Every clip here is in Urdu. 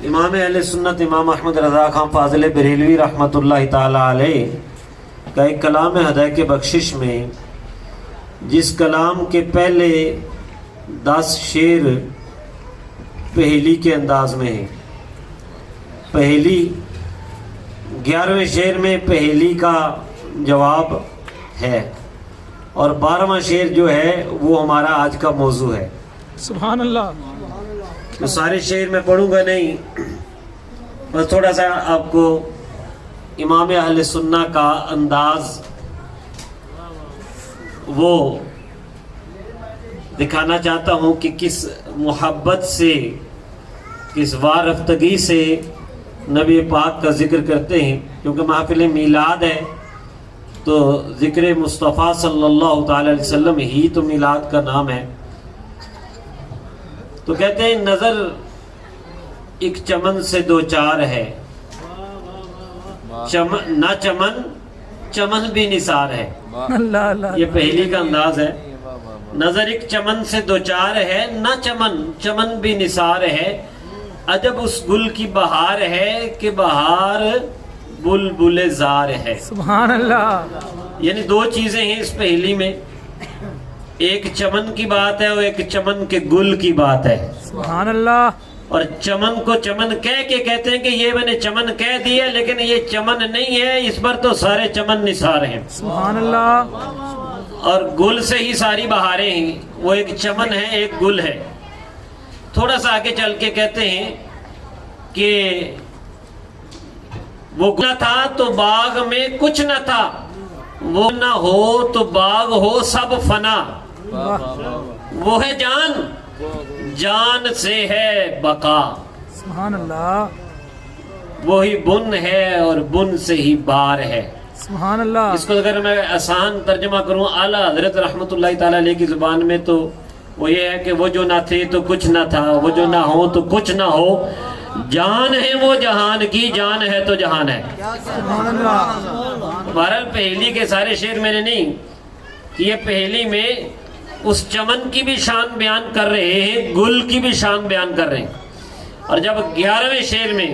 امام اہل سنت امام احمد رضا خان فاضل بریلوی رحمۃ اللہ تعالی علیہ کا ایک کلام ہدایت بخشش میں جس کلام کے پہلے 10 شعر پہیلی کے انداز میں ہیں. پہیلی 11ویں شعر میں پہیلی کا جواب ہے اور 12واں شعر جو ہے وہ ہمارا آج کا موضوع ہے. سبحان اللہ. میں سارے شعر میں پڑھوں گا نہیں، بس تھوڑا سا آپ کو امام اہل سنہ کا انداز وہ دکھانا چاہتا ہوں کہ کس محبت سے، کس وارفتگی سے نبی پاک کا ذکر کرتے ہیں. کیونکہ محفل میلاد ہے تو ذکر مصطفیٰ صلی اللہ تعالی علیہ وسلم ہی تو میلاد کا نام ہے. تو کہتے ہیں نظر ایک چمن سے دو چار ہے، نہ چمن چمن بھی نثار ہے. اللہ اللہ. یہ پہلی کا انداز ہے. نظر ایک چمن سے دو چار ہے، نہ چمن چمن بھی نثار ہے. عجب اس گل کی بہار ہے کہ بہار بلبل زار ہے. سبحان اللہ. یعنی دو چیزیں ہیں اس پہلی میں، ایک چمن کی بات ہے اور ایک چمن کے گل کی بات ہے. سبحان اللہ. اور چمن کو چمن کہہ کے کہتے ہیں کہ یہ میں نے چمن کہہ دیا، لیکن یہ چمن نہیں ہے، اس پر تو سارے چمن نثار ہیں. سبحان اللہ. اور گل سے ہی ساری بہاریں ہیں. وہ ایک چمن ہے، ایک گل ہے. تھوڑا سا آگے چل کے کہتے ہیں کہ وہ نہ تھا تو باغ میں کچھ نہ تھا، وہ نہ ہو تو باغ ہو سب فنا. وہ ہے جان، جان سے ہے بقا. سبحان اللہ. وہی بن ہے اور بن سے ہی بار ہے. سبحان اللہ. اس کو اگر میں آسان ترجمہ کروں اعلیٰ حضرت رحمۃ اللہ تعالیٰ علیہ کی زبان میں تو وہ یہ ہے کہ وہ جو نہ تھے تو کچھ نہ تھا، وہ جو نہ ہو تو کچھ نہ ہو. جان ہے وہ جہان کی، جان ہے تو جہان ہے. سبحان اللہ. بہرحال پہیلی کے سارے شعر میں نے نہیں کہ یہ پہیلی میں اس چمن کی بھی شان بیان کر رہے ہیں، گل کی بھی شان بیان کر رہے ہیں. اور جب 11ویں شعر میں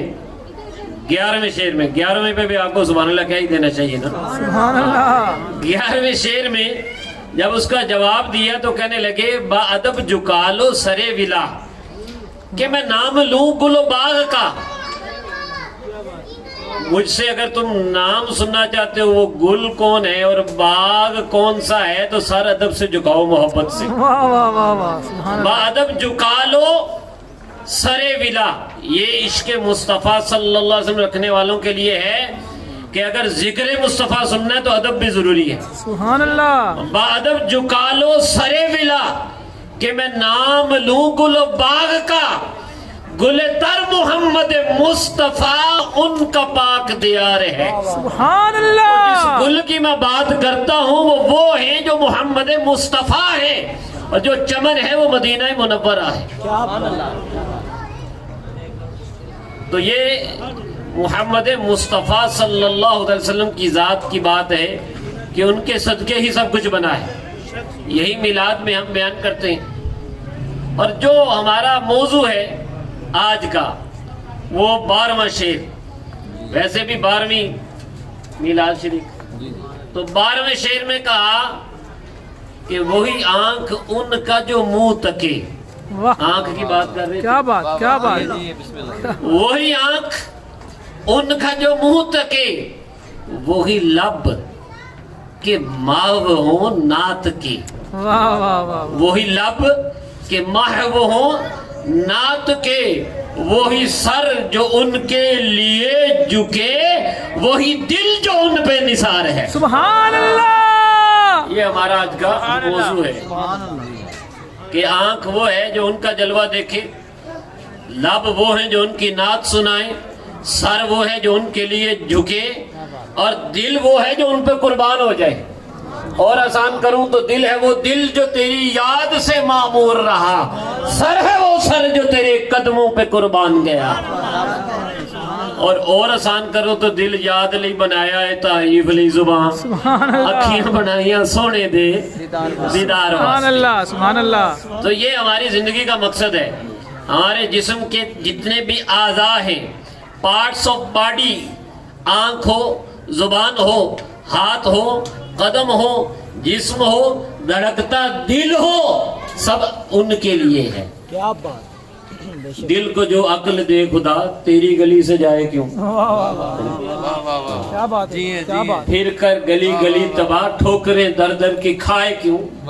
11ویں پہ بھی آپ کو سبحان اللہ کہہ ہی دینا چاہیے نا. سبحان اللہ. 11ویں شعر میں جب اس کا جواب دیا تو کہنے لگے با ادب جھکا لو سرے ولا، کہ میں نام لوں گل و باغ کا. مجھ سے اگر تم نام سننا چاہتے ہو وہ گل کون ہے اور باغ کون سا ہے تو سر ادب سے جھکاؤ، محبت سے. واہ واہ واہ واہ. سبحان اللہ. با ادب جھکا لو سرے ولا. یہ عشق مصطفیٰ صلی اللہ علیہ وسلم رکھنے والوں کے لیے ہے کہ اگر ذکر مصطفیٰ سننا ہے تو ادب بھی ضروری ہے. سبحان اللہ. با ادب جھکا لو سرے ولا، کہ میں نام لوں گل و باغ کا. گل تر محمد مصطفیٰ ان کا پاک دیار ہے. سبحان جس اللہ. گل کی میں بات کرتا ہوں وہ ہیں جو محمد مصطفیٰ ہے، اور جو چمن ہے وہ مدینہ منورہ ہے. تو یہ محمد مصطفیٰ صلی اللہ علیہ وسلم کی ذات کی بات ہے کہ ان کے صدقے ہی سب کچھ بنا ہے. یہی میلاد میں ہم بیان کرتے ہیں. اور جو ہمارا موضوع ہے آج کا وہ 12واں شعر. ویسے بھی 12ویں میلاد شریف، تو 12ویں شعر میں کہا کہ وہی آنکھ ان کا جو منہ تکے. واہ. آنکھ کی بات کر رہے کیا بات کیا بات. وہی آنکھ ان کا جو منہ تکے، وہی لب کہ محو ہوں نعت کی. واہ واہ واہ. وہی لب کہ محو ہوں نعت کے، وہی سر جو ان کے لیے جھکے، وہی دل جو ان پہ نثار ہے. سبحان اللہ. یہ ہمارا آج کا موضوع ہے کہ آنکھ وہ ہے جو ان کا جلوہ دیکھے، لب وہ ہیں جو ان کی نعت سنائیں، سر وہ ہے جو ان کے لیے جھکے، اور دل وہ ہے جو ان پہ قربان ہو جائے. اور آسان کروں تو دل ہے وہ دل جو تیری یاد سے معمور رہا، سر ہے وہ سر جو تیرے قدموں پہ قربان گیا. اور آسان کرو تو دل یاد لئی بنایا ہے تعریف لئی زبان، سبحان اللہ. اکھیاں بنائیاں سونے دے دیدار سبحان واسطے. اللہ. سبحان اللہ. تو یہ ہماری زندگی کا مقصد ہے. ہمارے جسم کے جتنے بھی اعضاء ہیں، پارٹس آف باڈی، آنکھ ہو، زبان ہو، ہاتھ ہو، قدم ہو، جسم ہو، دھڑکتا دل ہو، سب ان کے لیے ہے۔ کیا بات، دل کو جو عقل دے خدا، تیری گلی سے جائے کیوں؟ کیا بات ہے، کیا بات۔ پھر کر گلی گلی تباہ، ٹھوکریں در در کے کھائے کیوں؟